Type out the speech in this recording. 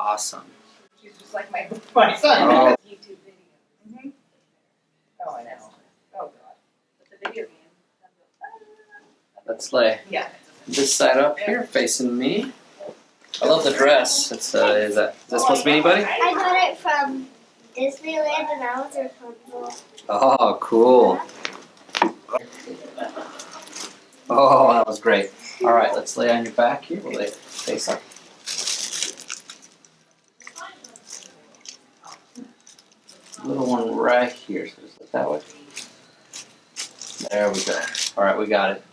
Awesome. She's just like my son. Oh. YouTube video. Mm-hmm. Oh, I know. Oh, God. But the video game. Let's lay Yeah. this side up here, facing me. I love the dress. It's is that supposed to be anybody? I got it from Disneyland and I was responsible. Oh, cool. Oh, that was great. All right, let's lay on your back here. We'll lay face up. Little one right here. So just look that way. There we go. All right, we got it.